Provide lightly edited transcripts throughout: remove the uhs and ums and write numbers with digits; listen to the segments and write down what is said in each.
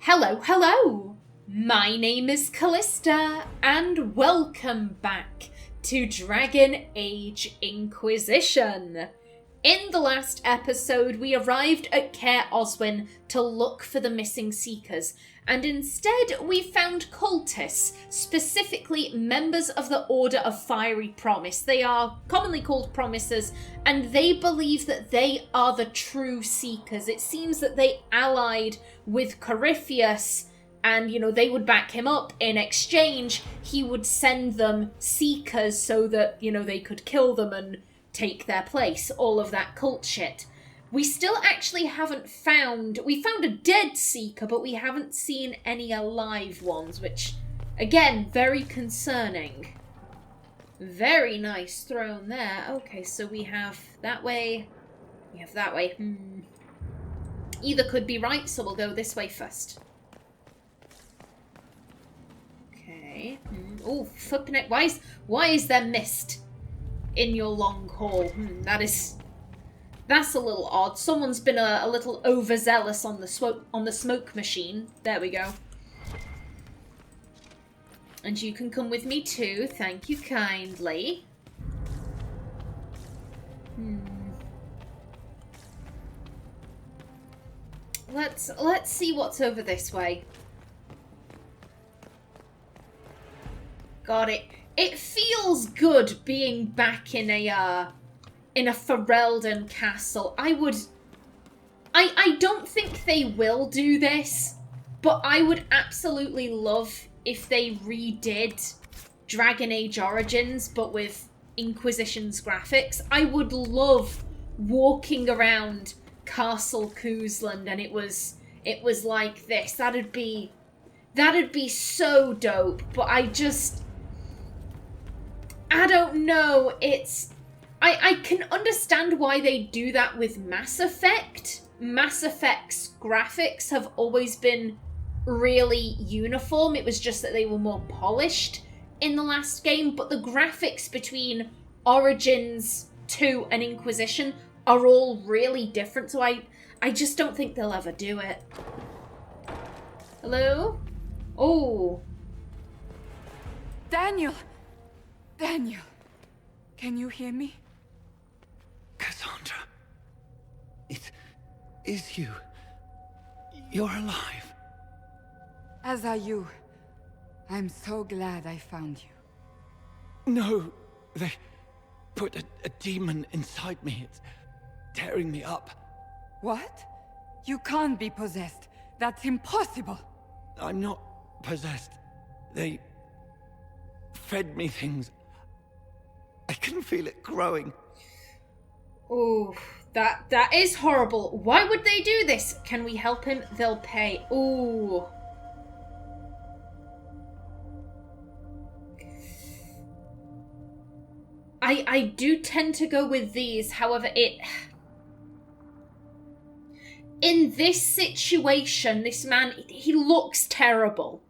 Hello, hello! My name is Callista, and welcome back to Dragon Age Inquisition. In the last episode, we arrived at Caer Oswin to look for the missing Seekers, and instead we found cultists, specifically members of the Order of Fiery Promise. They are commonly called Promisers, and they believe that they are the true Seekers. It seems that they allied with Corypheus, and, they would back him up. In exchange, he would send them Seekers so that, they could kill them and take their place, all of that cult shit. We still actually haven't found... We found a dead Seeker, but we haven't seen any alive ones, which, again, very concerning. Very nice throne there. Okay, so we have that way. We have that way. Either could be right, so we'll go this way first. Okay. Oh, flipping it. Why is there mist in your long hall? That's a little odd. Someone's been a little overzealous on the smoke machine. There we go. And you can come with me too. Thank you kindly. Let's see what's over this way. Got it. It feels good being back in a Ferelden castle. I don't think they will do this, but I would absolutely love if they redid Dragon Age Origins, but with Inquisition's graphics. I would love walking around Castle Cousland and it was like this. That'd be so dope, but I don't know. I can understand why they do that with Mass Effect. Mass Effect's graphics have always been really uniform. It was just that they were more polished in the last game, but the graphics between Origins 2 and Inquisition are all really different, so I just don't think they'll ever do it. Hello? Oh. Daniel, can you hear me? Cassandra, it is you. You're alive. As are you. I'm so glad I found you. No, they put a demon inside me. It's tearing me up. What? You can't be possessed. That's impossible. I'm not possessed. They fed me things. I can feel it growing. Oh, that is horrible. Why would they do this? Can we help him? They'll pay. Ooh. I do tend to go with these, however, in this situation, this man, he looks terrible.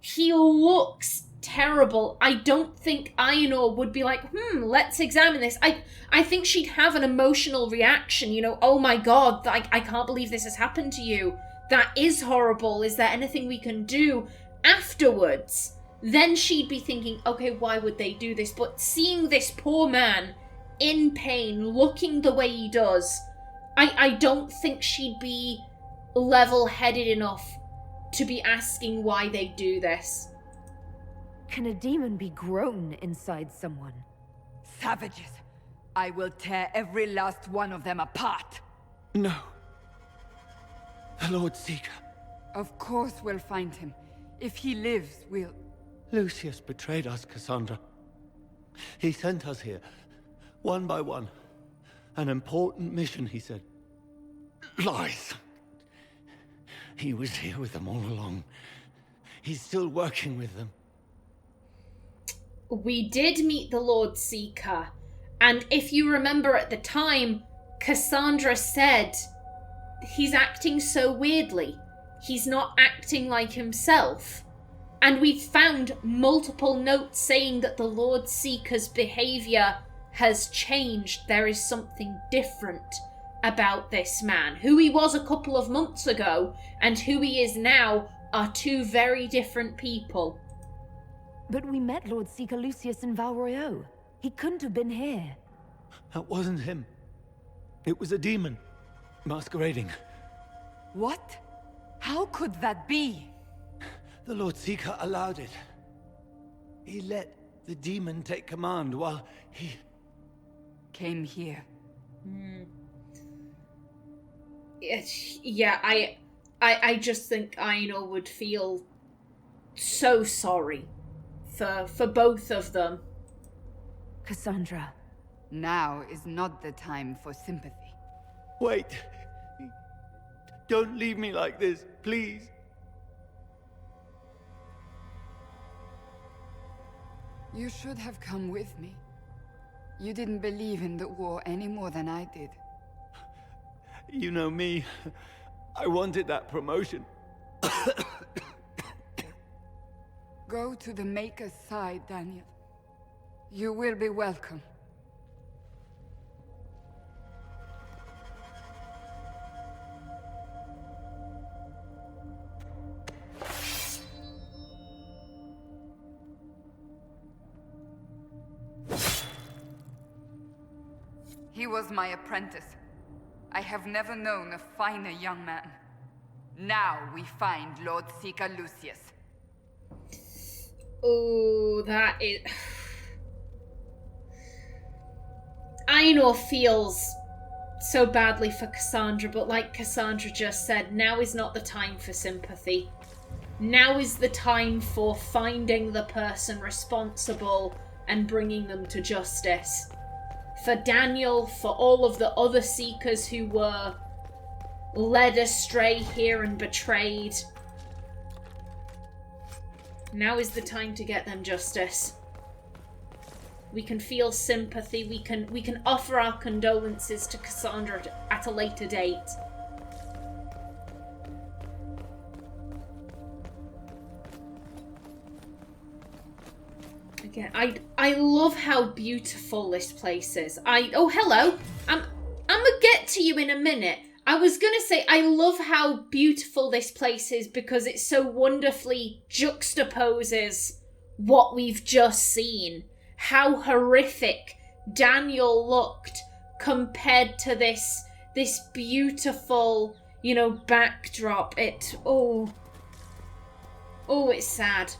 He looks terrible. I don't think Aenor would be like, let's examine this. I think she'd have an emotional reaction, oh my god, I can't believe this has happened to you. That is horrible. Is there anything we can do afterwards? Then she'd be thinking, okay, why would they do this? But seeing this poor man in pain, looking the way he does, I don't think she'd be level-headed enough to be asking why they do this. Can a demon be grown inside someone? Savages. I will tear every last one of them apart. No. The Lord Seeker. Of course we'll find him. If he lives, we'll... Lucius betrayed us, Cassandra. He sent us here, one by one. An important mission, he said. Lies. He was here with them all along. He's still working with them. We did meet the Lord Seeker, and if you remember at the time, Cassandra said, he's acting so weirdly. He's not acting like himself. And we've found multiple notes saying that the Lord Seeker's behavior has changed. There is something different about this man. Who he was a couple of months ago and who he is now are two very different people. But we met Lord Seeker Lucius in Val Royeaux. He couldn't have been here. That wasn't him. It was a demon, masquerading. What? How could that be? The Lord Seeker allowed it. He let the demon take command while he... Came here. Yeah, I just think Aenor would feel so sorry for both of them. Cassandra. Now is not the time for sympathy. Wait. Don't leave me like this, please. You should have come with me. You didn't believe in the war any more than I did. You know me. I wanted that promotion. Go to the Maker's side, Daniel. You will be welcome. He was my apprentice. I have never known a finer young man. Now we find Lord Seeker Lucius. Oh, that is... Aenor feels so badly for Cassandra, but like Cassandra just said, now is not the time for sympathy. Now is the time for finding the person responsible and bringing them to justice. For Daniel, for all of the other Seekers who were led astray here and betrayed. Now is the time to get them justice. We can feel sympathy, we can offer our condolences to Cassandra at a later date. Again, I love how beautiful this place is. Oh hello. I'm gonna get to you in a minute. I was gonna say I love how beautiful this place is because it so wonderfully juxtaposes what we've just seen. How horrific Daniel looked compared to this beautiful, backdrop. Oh, it's sad.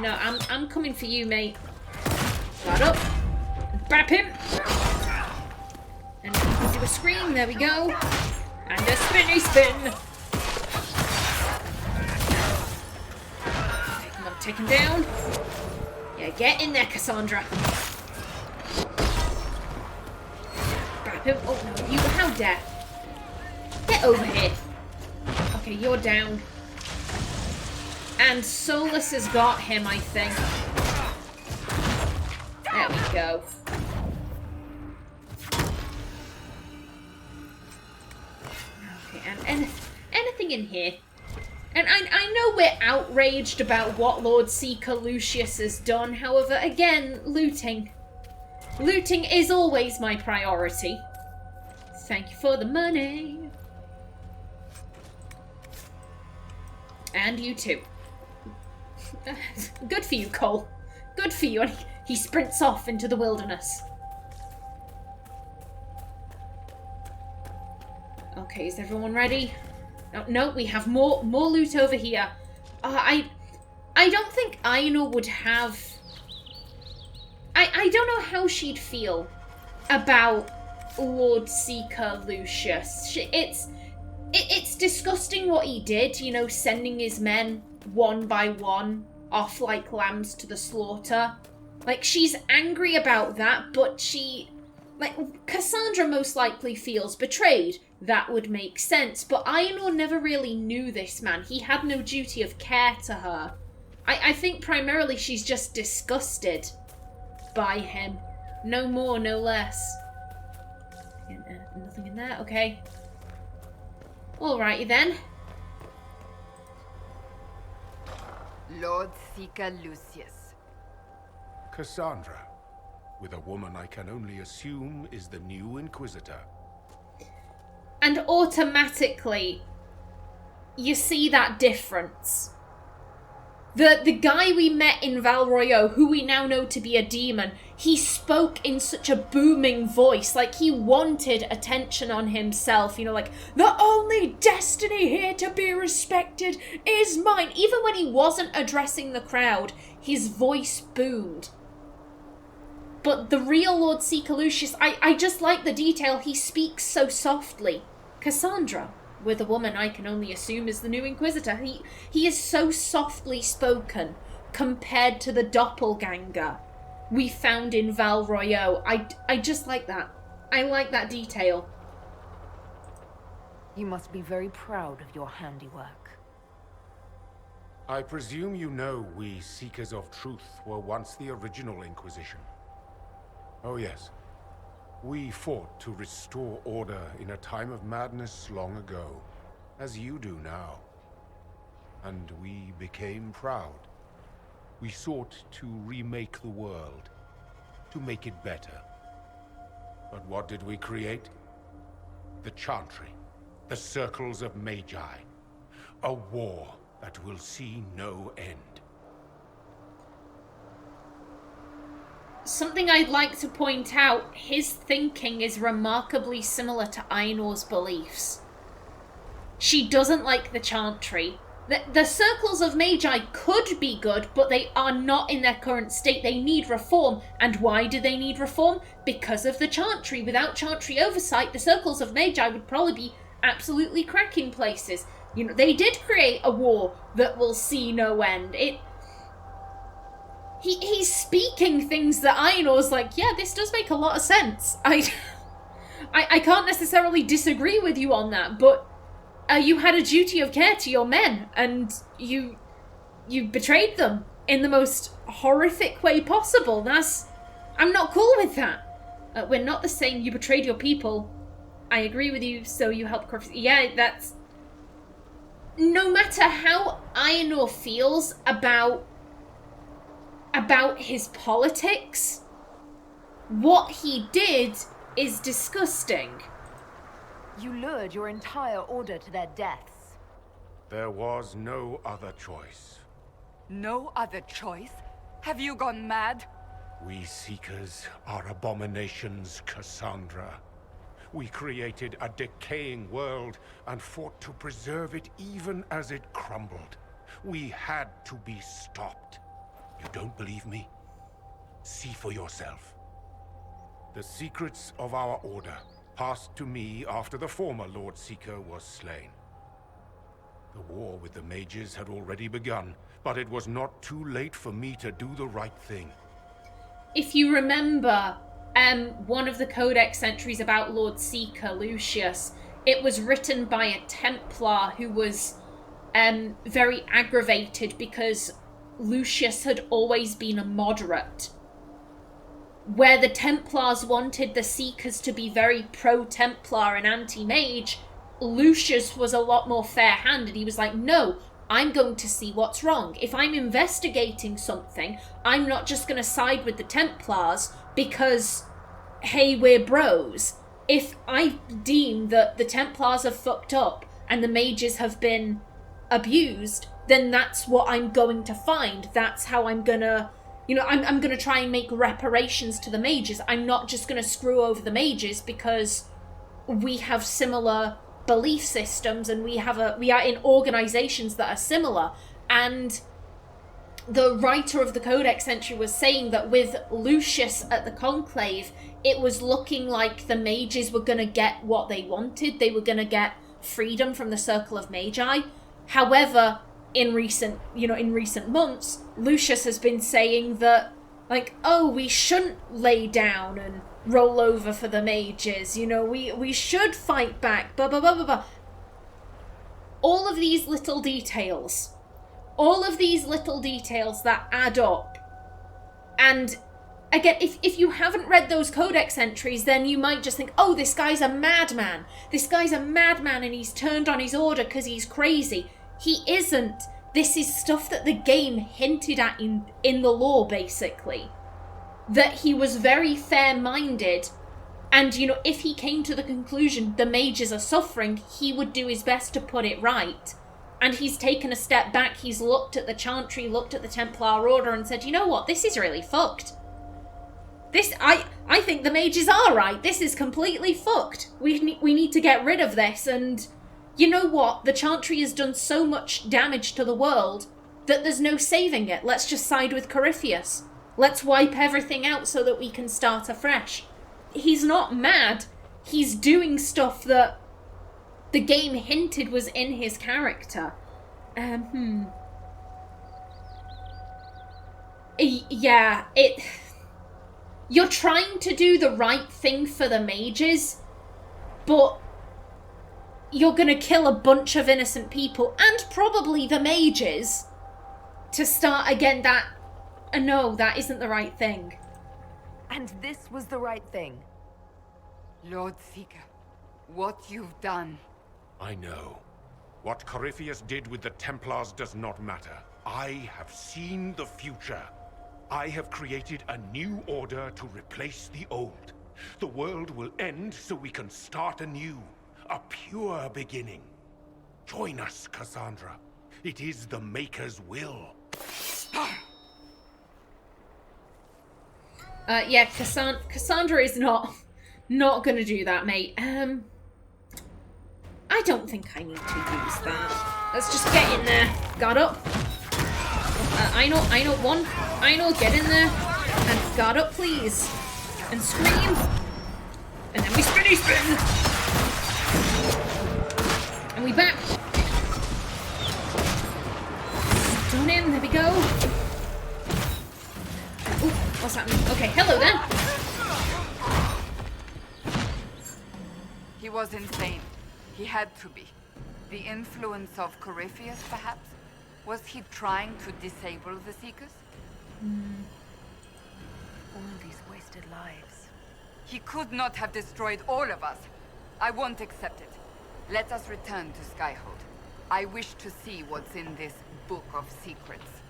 No, I'm coming for you, mate. Guard up. Bap him. And do a scream. There we go. And a spinny spin. Okay, come on, take him down. Yeah, get in there, Cassandra. Bap him. Oh, no, you, how dare. Get over here. Okay, you're down. And Solus has got him, I think. There we go. Okay, and anything in here? And I know we're outraged about what Lord Seeker Lucius has done. However, again, looting. Looting is always my priority. Thank you for the money. And you too. Good for you, Cowl. Good for you. And he sprints off into the wilderness. Okay, is everyone ready? No, we have more loot over here. I don't think Aenor would have... I don't know how she'd feel about Lord Seeker Lucius. It's disgusting what he did, sending his men one by one off like lambs to the slaughter. Like, she's angry about that, but Cassandra most likely feels betrayed. That would make sense, but Aenor never really knew this man. He had no duty of care to her. I think primarily she's just disgusted by him. No more, no less. Nothing in there? Okay. Alrighty then. Lord Seeker Lucius. Cassandra, with a woman I can only assume is the new Inquisitor. And automatically, you see that difference. The guy we met in Val Royeaux, who we now know to be a demon, he spoke in such a booming voice, like he wanted attention on himself, like, the only destiny here to be respected is mine. Even when he wasn't addressing the crowd, his voice boomed. But the real Lord Seeker Lucius, I just like the detail, he speaks so softly. Cassandra, with a woman I can only assume is the new Inquisitor, he is so softly spoken compared to the doppelganger we found in Val Royeaux. I just like that. I like that detail. You must be very proud of your handiwork. I presume you know we Seekers of Truth were once the original Inquisition. Oh yes. We fought to restore order in a time of madness long ago, as you do now. And we became proud. We sought to remake the world, to make it better. But what did we create? The Chantry, the Circles of Magi. A war that will see no end. Something I'd like to point out, his thinking is remarkably similar to Aenor's beliefs. She doesn't like the Chantry. The Circles of Magi could be good, but they are not in their current state. They need reform. And why do they need reform? Because of the Chantry. Without Chantry oversight, the Circles of Magi would probably be absolutely cracking places. They did create a war that will see no end. He's speaking things that Aenor's like, yeah, this does make a lot of sense. I can't necessarily disagree with you on that, but you had a duty of care to your men, and you betrayed them in the most horrific way possible. I'm not cool with that. We're not the same. You betrayed your people. I agree with you, so you helped corrupt. Yeah, that's... No matter how Aenor feels about his politics, what he did is disgusting. You lured your entire order to their deaths. There was no other choice. No other choice? Have you gone mad? We Seekers are abominations, Cassandra. We created a decaying world and fought to preserve it even as it crumbled. We had to be stopped. You don't believe me? See for yourself. The secrets of our order passed to me after the former Lord Seeker was slain. The war with the mages had already begun, but it was not too late for me to do the right thing. If you remember, one of the Codex entries about Lord Seeker Lucius, it was written by a Templar who was very aggravated because Lucius had always been a moderate. Where the Templars wanted the Seekers to be very pro-Templar and anti-mage, Lucius was a lot more fair-handed. He was like, no, I'm going to see what's wrong. If I'm investigating something, I'm not just going to side with the Templars because, hey, we're bros. If I deem that the Templars have fucked up and the mages have been abused, then that's what I'm going to find. That's how I'm gonna... I'm going to try and make reparations to the mages. I'm not just going to screw over the mages because we have similar belief systems and we are in organizations that are similar. And the writer of the Codex entry was saying that with Lucius at the Conclave, it was looking like the mages were going to get what they wanted. They were going to get freedom from the Circle of Magi. However, in recent months, Lucius has been saying that, like, oh, we shouldn't lay down and roll over for the mages, we should fight back, blah, blah, blah, blah, blah. All of these little details that add up. And again, if you haven't read those Codex entries, then you might just think, oh, this guy's a madman. This guy's a madman and he's turned on his order because he's crazy. He isn't. This is stuff that the game hinted at in the lore, basically. That he was very fair-minded And, you know, if he came to the conclusion the mages are suffering, he would do his best to put it right. And he's taken a step back, he's looked at the Chantry, looked at the Templar Order and said, you know what, this is really fucked. I think the mages are right. This is completely fucked. We need to get rid of this. And you know what? The Chantry has done so much damage to the world that there's no saving it. Let's just side with Corypheus. Let's wipe everything out so that we can start afresh. He's not mad. He's doing stuff that the game hinted was in his character. Yeah, you're trying to do the right thing for the mages, but you're gonna kill a bunch of innocent people, and probably the mages, to start again. No, that isn't the right thing. And this was the right thing. Lord Seeker, what you've done. I know. What Corypheus did with the Templars does not matter. I have seen the future. I have created a new order to replace the old. The world will end so we can start anew. A pure beginning. Join us, Cassandra. It is the Maker's will. Yeah, Cassandra is not gonna do that, mate. I don't think I need to use that. Let's just get in there. Guard up. Aenor, one. Aenor, get in there. And guard up, please. And scream. And then we spinny spin. And we back. Done in, there we go. Ooh, what's happening? Okay, hello then. He was insane. He had to be. The influence of Corypheus, perhaps? Was he trying to disable the Seekers? All these wasted lives. He could not have destroyed all of us. I won't accept it. Let us return to Skyhold. I wish to see what's in this book of secrets.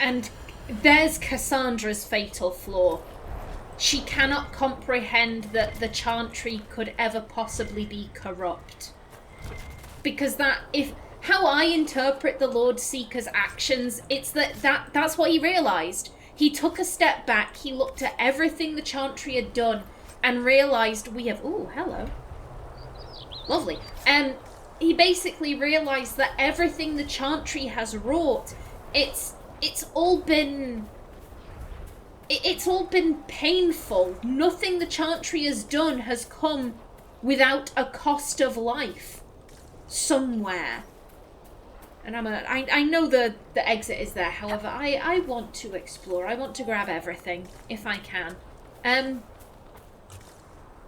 And there's Cassandra's fatal flaw. She cannot comprehend that the Chantry could ever possibly be corrupt. Because how I interpret the Lord Seeker's actions, it's that's what he realised. He took a step back, he looked at everything the Chantry had done, and realised we have... Ooh, hello. Lovely. He basically realised that everything the Chantry has wrought, it's all been painful. Nothing the Chantry has done has come without a cost of life somewhere. And I know the exit is there. However, I want to explore. I want to grab everything if I can.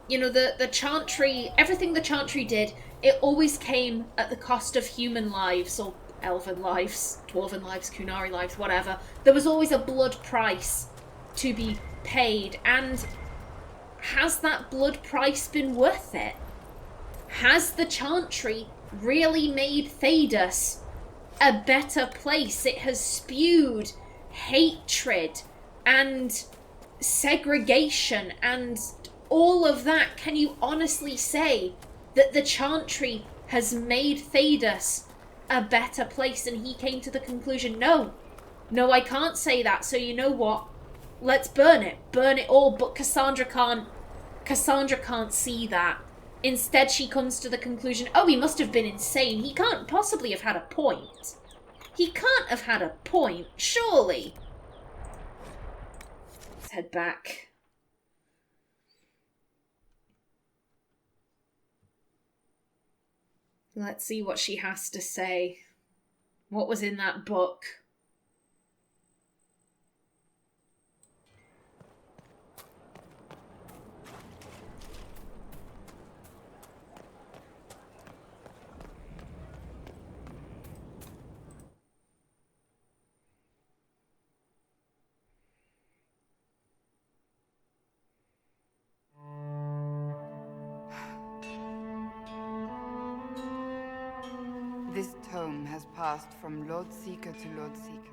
You know, the Chantry, everything the Chantry did, it always came at the cost of human lives, or elven lives, dwarven lives, Kunari lives, whatever. There was always a blood price to be paid, and has that blood price been worth it? Has the Chantry really made Thedas a better place? It has spewed hatred and segregation and all of that. Can you honestly say that the Chantry has made Thedas a better place? And he came to the conclusion, no, I can't say that. So you know what? Let's burn it all. But Cassandra can't see that. Instead, she comes to the conclusion, oh, he must have been insane. He can't possibly have had a point. He can't have had a point, surely. Let's head back. Let's see what she has to say. What was in that book? This tome has passed from Lord Seeker to Lord Seeker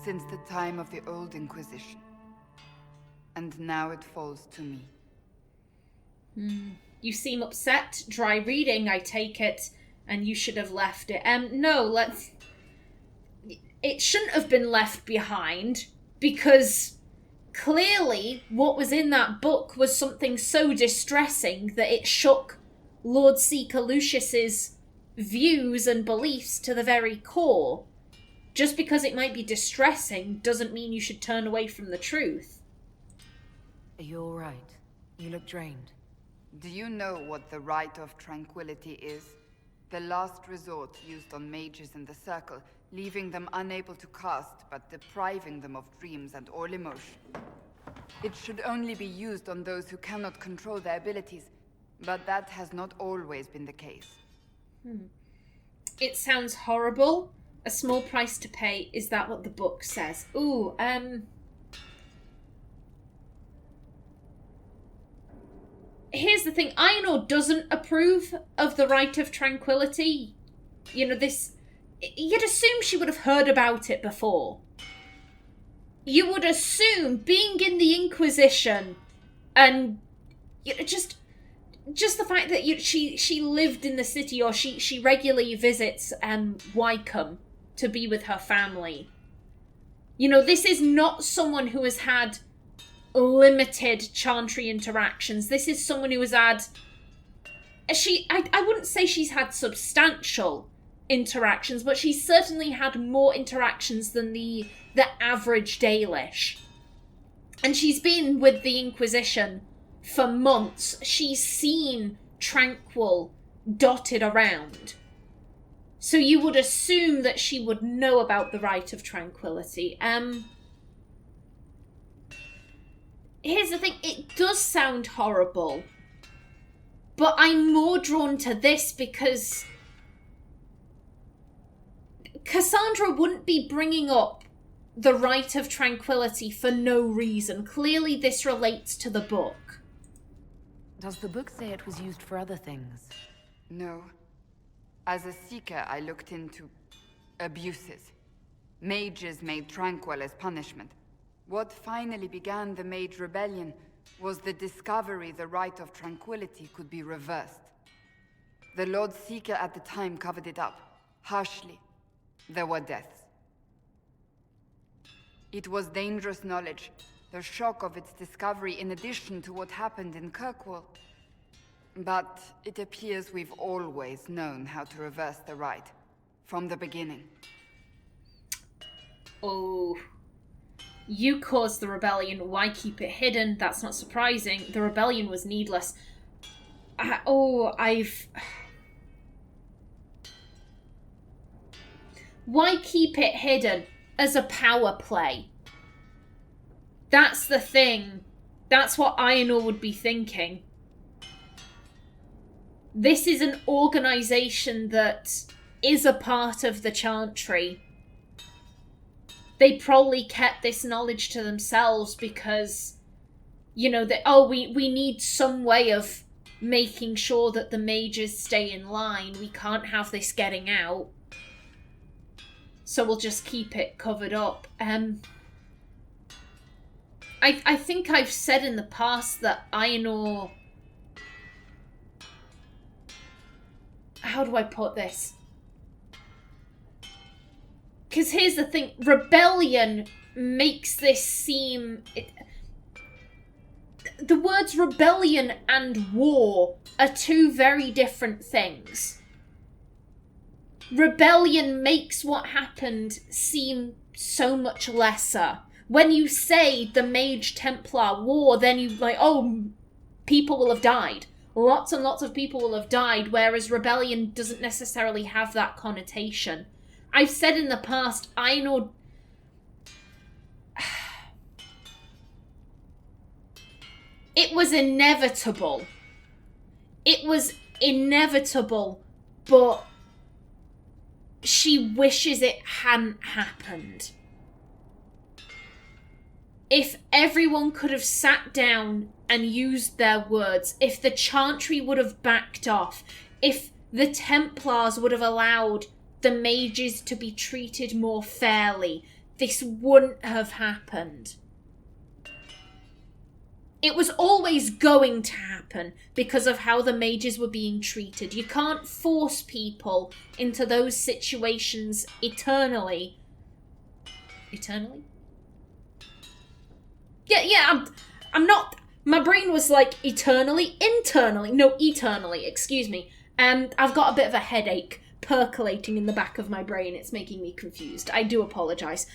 since the time of the Old Inquisition. and now it falls to me. You seem upset. Dry reading, I take it, and you should have left it. No, it shouldn't have been left behind, because clearly what was in that book was something so distressing that it shook Lord Seeker Lucius's views and beliefs to the very core. Just because it might be distressing doesn't mean you should turn away from the truth. Are you all right? You look drained. Do you know what the Rite of Tranquility is? The last resort used on mages in the Circle, leaving them unable to cast, but depriving them of dreams and all emotion. It should only be used on those who cannot control their abilities, but that has not always been the case. It sounds horrible. A small price to pay. Is that what the book says? Ooh, here's the thing. Aenor doesn't approve of the Rite of Tranquility. You know, this... You'd assume she would have heard about it before. You would assume, being in the Inquisition, and you know, just the fact that she lived in the city, or she regularly visits Wycombe to be with her family. You know, this is not someone who has had limited Chantry interactions. This is someone who has had... I wouldn't say she's had substantial interactions, but she's certainly had more interactions than the average Dalish. And she's been with the Inquisition for months. She's seen Tranquil dotted around. So you would assume that she would know about the Rite of Tranquility. Here's the thing, it does sound horrible, but I'm more drawn to this because Cassandra wouldn't be bringing up the Rite of Tranquility for no reason. Clearly this relates to the book. Does the book say it was used for other things? No. As a Seeker, I looked into abuses. Mages made Tranquil as punishment. What finally began the Mage Rebellion was the discovery the Rite of Tranquility could be reversed. The Lord Seeker at the time covered it up, harshly. There were deaths. It was dangerous knowledge, the shock of its discovery in addition to what happened in Kirkwall. But it appears we've always known how to reverse the rite, from the beginning. Oh. You caused the rebellion, why keep it hidden? That's not surprising. The rebellion was needless. Why keep it hidden as a power play? That's the thing. That's what Aenor would be thinking. This is an organisation that is a part of the Chantry. They probably kept this knowledge to themselves because, you know, we need some way of making sure that the mages stay in line. We can't have this getting out. So we'll just keep it covered up. I think I've said in the past that Aenor... How do I put this? Because here's the thing. Rebellion makes this seem... The words rebellion and war are two very different things. Rebellion makes what happened seem so much lesser. When you say the Mage Templar War, then you like, oh, people will have died. Lots and lots of people will have died, whereas rebellion doesn't necessarily have that connotation. I've said in the past, Aenor... It was inevitable. It was inevitable, but she wishes it hadn't happened. If everyone could have sat down and used their words, if the Chantry would have backed off, if the Templars would have allowed the mages to be treated more fairly, this wouldn't have happened. it was always going to happen because of how the mages were being treated. You can't force people into those situations eternally. Eternally? Yeah, I'm not... My brain was like, eternally? Internally. No, eternally, excuse me. I've got a bit of a headache percolating in the back of my brain. It's making me confused. I do apologise.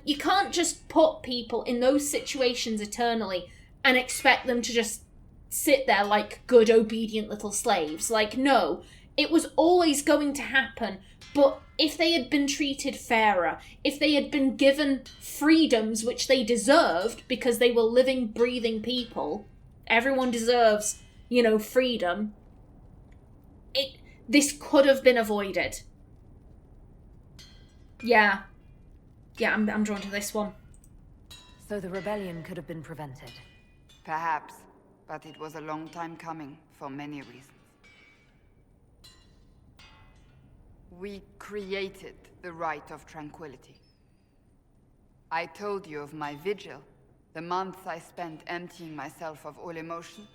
You can't just put people in those situations eternally and expect them to just sit there like good, obedient little slaves. Like, no. It was always going to happen, but if they had been treated fairer, if they had been given freedoms which they deserved because they were living, breathing people, everyone deserves, freedom, this could have been avoided. Yeah, I'm drawn to this one. So the rebellion could have been prevented. Perhaps, but it was a long time coming for many reasons. We created the right of tranquility. I told you of my vigil, the months I spent emptying myself of all emotion.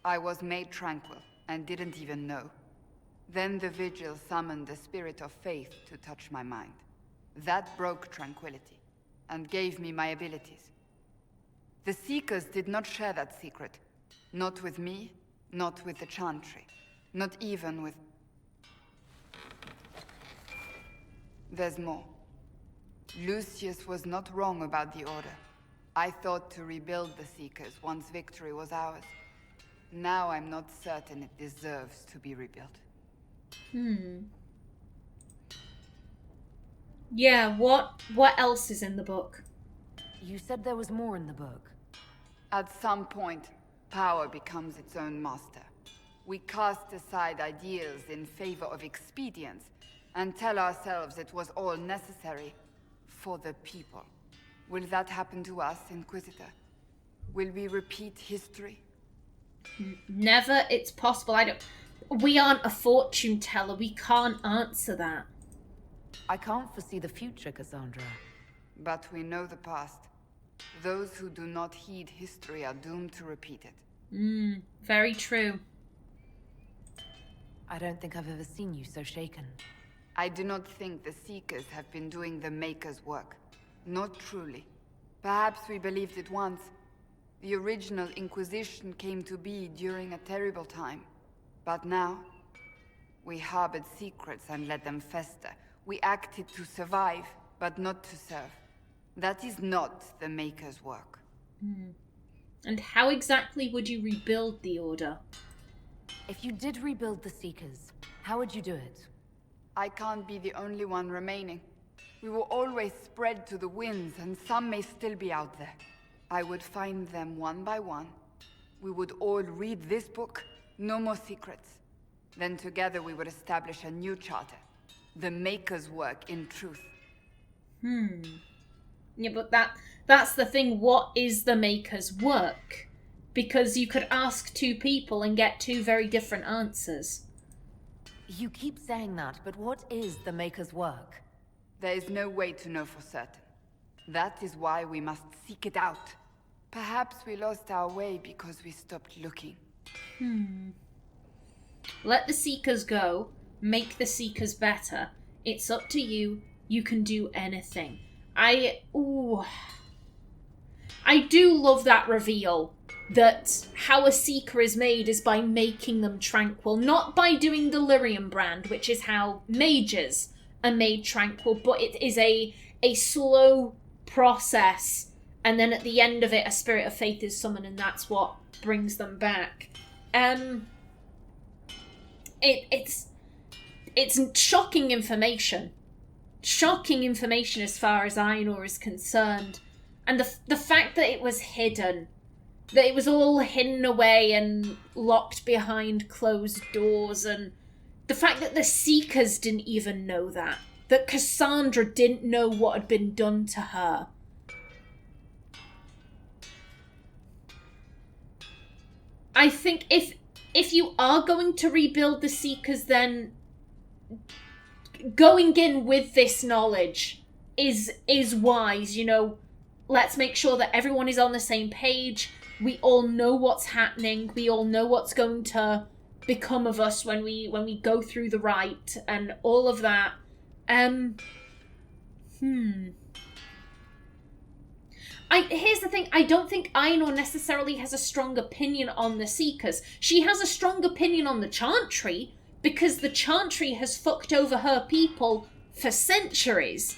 I was made tranquil and didn't even know. Then the vigil summoned the spirit of faith to touch my mind. That broke tranquility and gave me my abilities. The Seekers did not share that secret. Not with me, not with the Chantry, not even with... There's more. Lucius was not wrong about the Order. I thought to rebuild the Seekers once victory was ours. Now I'm not certain it deserves to be rebuilt. Yeah, what else is in the book? You said there was more in the book. At some point, power becomes its own master. We cast aside ideals in favor of expedience, and tell ourselves it was all necessary for the people. Will that happen to us, Inquisitor? Will we repeat history? Never. It's possible. We aren't a fortune teller. We can't answer that. I can't foresee the future, Cassandra. But we know the past. Those who do not heed history are doomed to repeat it. Very true. I don't think I've ever seen you so shaken. I do not think the Seekers have been doing the Maker's work. Not truly. Perhaps we believed it once. The original Inquisition came to be during a terrible time. But now, we harbored secrets and let them fester. We acted to survive, but not to serve. That is not the Maker's work. And how exactly would you rebuild the Order? If you did rebuild the Seekers, how would you do it? I can't be the only one remaining. We will always spread to the winds, and some may still be out there. I would find them one by one. We would all read this book, no more secrets. Then together we would establish a new charter. The Maker's work in truth. Yeah, but that's the thing. What is the Maker's work? Because you could ask two people and get two very different answers. You keep saying that, but what is the Maker's work? There is no way to know for certain. That is why we must seek it out. Perhaps we lost our way because we stopped looking. Let the Seekers go. Make the Seekers better. It's up to you. You can do anything. I do love that reveal. That how a Seeker is made is by making them tranquil. Not by doing the Lyrium brand, which is how mages are made tranquil. But it is a slow process. And then at the end of it, a spirit of faith is summoned, and that's what brings them back. It's shocking information. Shocking information as far as Aenor is concerned. And the fact that it was hidden, that it was all hidden away and locked behind closed doors, and the fact that the Seekers didn't even know that Cassandra didn't know what had been done to her. I think if you are going to rebuild the Seekers, then going in with this knowledge is wise. Let's make sure that everyone is on the same page. We all know what's happening. We all know what's going to become of us when we go through the rite and all of that. Here's the thing, I don't think Aenor necessarily has a strong opinion on the Seekers. She has a strong opinion on the Chantry, because the Chantry has fucked over her people for centuries.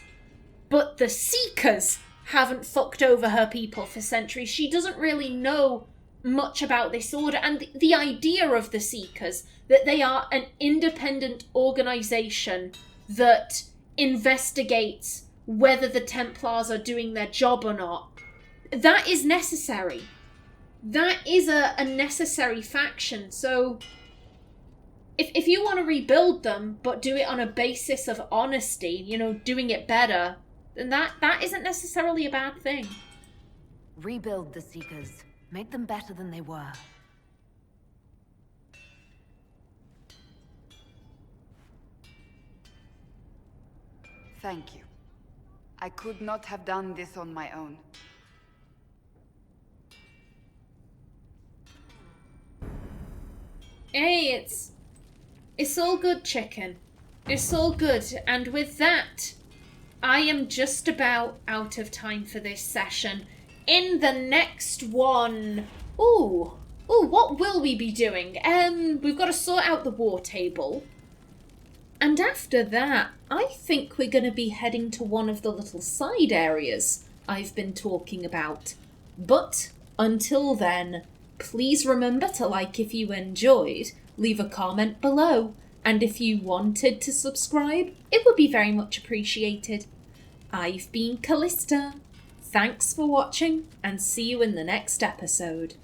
But the Seekers haven't fucked over her people for centuries. She doesn't really know much about this order, and the idea of the Seekers, that they are an independent organization that investigates whether the Templars are doing their job or not, that is necessary. That is a necessary faction. So if you want to rebuild them, but do it on a basis of honesty, you know, doing it better, then that isn't necessarily a bad thing. Rebuild the Seekers. Make them better than they were. Thank you. I could not have done this on my own. Hey, it's all good, chicken. It's all good. And with that, I am just about out of time for this session. In the next one... Ooh, what will we be doing? We've got to sort out the war table. And after that, I think we're going to be heading to one of the little side areas I've been talking about. But until then, please remember to like if you enjoyed, leave a comment below, and if you wanted to subscribe, it would be very much appreciated. I've been Callista. Thanks for watching, and see you in the next episode.